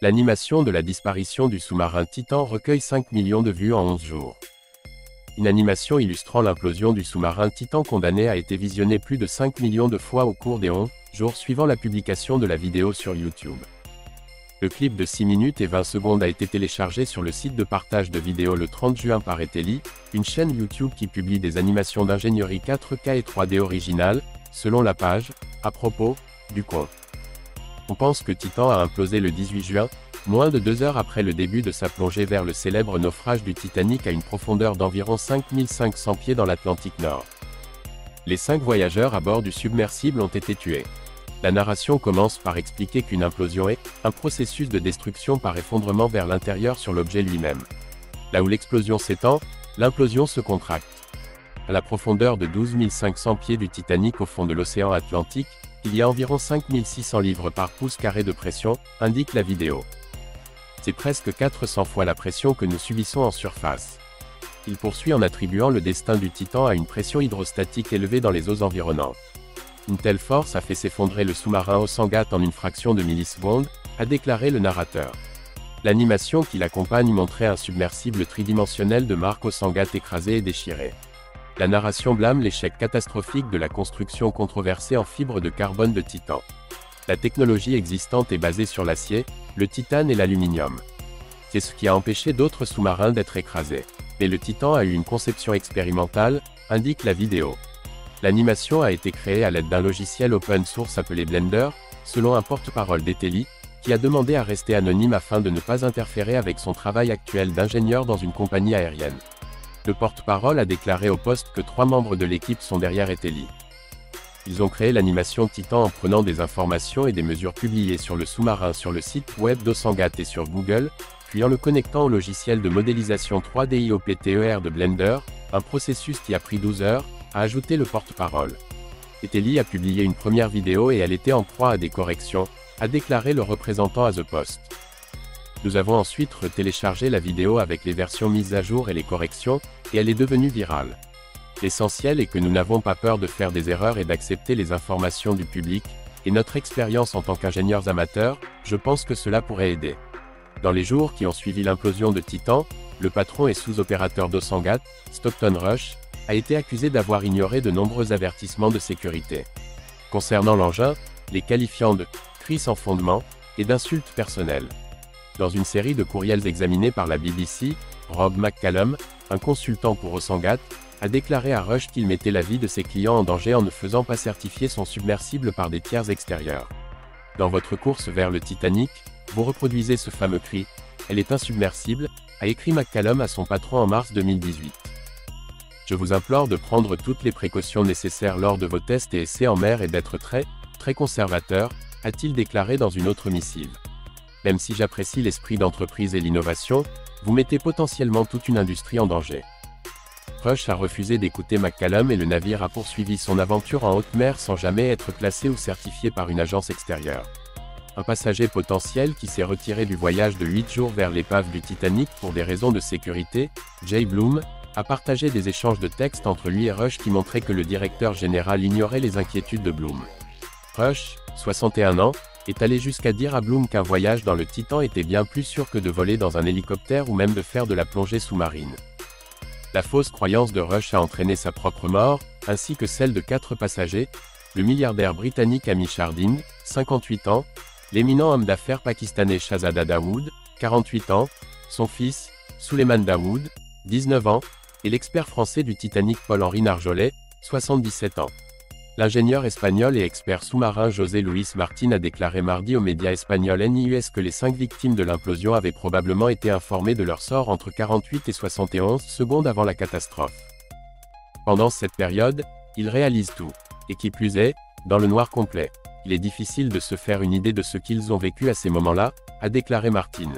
L'animation de la disparition du sous-marin Titan recueille 5 millions de vues en 11 jours. Une animation illustrant l'implosion du sous-marin Titan condamné a été visionnée plus de 5 millions de fois au cours des 11 jours suivant la publication de la vidéo sur YouTube. Le clip de 6 minutes et 20 secondes a été téléchargé sur le site de partage de vidéos le 30 juin par Eteli, une chaîne YouTube qui publie des animations d'ingénierie 4K et 3D originales, selon la page « À propos » du compte. On pense que Titan a implosé le 18 juin, moins de 2 heures après le début de sa plongée vers le célèbre naufrage du Titanic à une profondeur d'environ 5500 pieds dans l'Atlantique Nord. Les 5 voyageurs à bord du submersible ont été tués. La narration commence par expliquer qu'une implosion est un processus de destruction par effondrement vers l'intérieur sur l'objet lui-même. Là où l'explosion s'étend, l'implosion se contracte. À la profondeur de 12 500 pieds du Titanic au fond de l'océan Atlantique, il y a environ 5600 livres par pouce carré de pression, indique la vidéo. C'est presque 400 fois la pression que nous subissons en surface. Il poursuit en attribuant le destin du Titan à une pression hydrostatique élevée dans les eaux environnantes. Une telle force a fait s'effondrer le sous-marin Osangat en une fraction de milliseconde, a déclaré le narrateur. L'animation qui l'accompagne montrait un submersible tridimensionnel de marque Osangat écrasé et déchiré. La narration blâme l'échec catastrophique de la construction controversée en fibre de carbone de Titan. La technologie existante est basée sur l'acier, le titane et l'aluminium. C'est ce qui a empêché d'autres sous-marins d'être écrasés. Mais le Titan a eu une conception expérimentale, indique la vidéo. L'animation a été créée à l'aide d'un logiciel open source appelé Blender, selon un porte-parole d'Eteli, qui a demandé à rester anonyme afin de ne pas interférer avec son travail actuel d'ingénieur dans une compagnie aérienne. Le porte-parole a déclaré au Post que 3 membres de l'équipe sont derrière Eteli. Ils ont créé l'animation Titan en prenant des informations et des mesures publiées sur le sous-marin sur le site web d'Osangat et sur Google, puis en le connectant au logiciel de modélisation 3D IOPTER de Blender, un processus qui a pris 12 heures, a ajouté le porte-parole. Eteli a publié une première vidéo et elle était en proie à des corrections, a déclaré le représentant à The Post. Nous avons ensuite téléchargé la vidéo avec les versions mises à jour et les corrections, et elle est devenue virale. L'essentiel est que nous n'avons pas peur de faire des erreurs et d'accepter les informations du public, et notre expérience en tant qu'ingénieurs amateurs, je pense que cela pourrait aider. Dans les jours qui ont suivi l'implosion de Titan, le patron et sous-opérateur d'Osangat, Stockton Rush, a été accusé d'avoir ignoré de nombreux avertissements de sécurité. Concernant l'engin, les qualifiant de « cris sans fondement » et d'insultes personnelles. Dans une série de courriels examinés par la BBC, Rob McCallum, un consultant pour Osangat, a déclaré à Rush qu'il mettait la vie de ses clients en danger en ne faisant pas certifier son submersible par des tiers extérieurs. Dans votre course vers le Titanic, vous reproduisez ce fameux cri « Elle est insubmersible », a écrit McCallum à son patron en mars 2018. Je vous implore de prendre toutes les précautions nécessaires lors de vos tests et essais en mer et d'être très conservateur, a-t-il déclaré dans une autre missive. Même si j'apprécie l'esprit d'entreprise et l'innovation, vous mettez potentiellement toute une industrie en danger. Rush a refusé d'écouter McCallum et le navire a poursuivi son aventure en haute mer sans jamais être classé ou certifié par une agence extérieure. Un passager potentiel qui s'est retiré du voyage de 8 jours vers l'épave du Titanic pour des raisons de sécurité, Jay Bloom, a partagé des échanges de textes entre lui et Rush qui montraient que le directeur général ignorait les inquiétudes de Bloom. Rush, 61 ans, est allé jusqu'à dire à Bloom qu'un voyage dans le Titan était bien plus sûr que de voler dans un hélicoptère ou même de faire de la plongée sous-marine. La fausse croyance de Rush a entraîné sa propre mort, ainsi que celle de 4 passagers, le milliardaire britannique Amish Harding, 58 ans, l'éminent homme d'affaires pakistanais Shahzada Dawood, 48 ans, son fils, Suleyman Dawood, 19 ans, et l'expert français du Titanic Paul-Henri Narjolet, 77 ans. L'ingénieur espagnol et expert sous-marin José Luis Martín a déclaré mardi aux médias espagnols NIUS que les 5 victimes de l'implosion avaient probablement été informées de leur sort entre 48 et 71 secondes avant la catastrophe. Pendant cette période, ils réalisent tout. Et qui plus est, dans le noir complet. Il est difficile de se faire une idée de ce qu'ils ont vécu à ces moments-là, a déclaré Martín.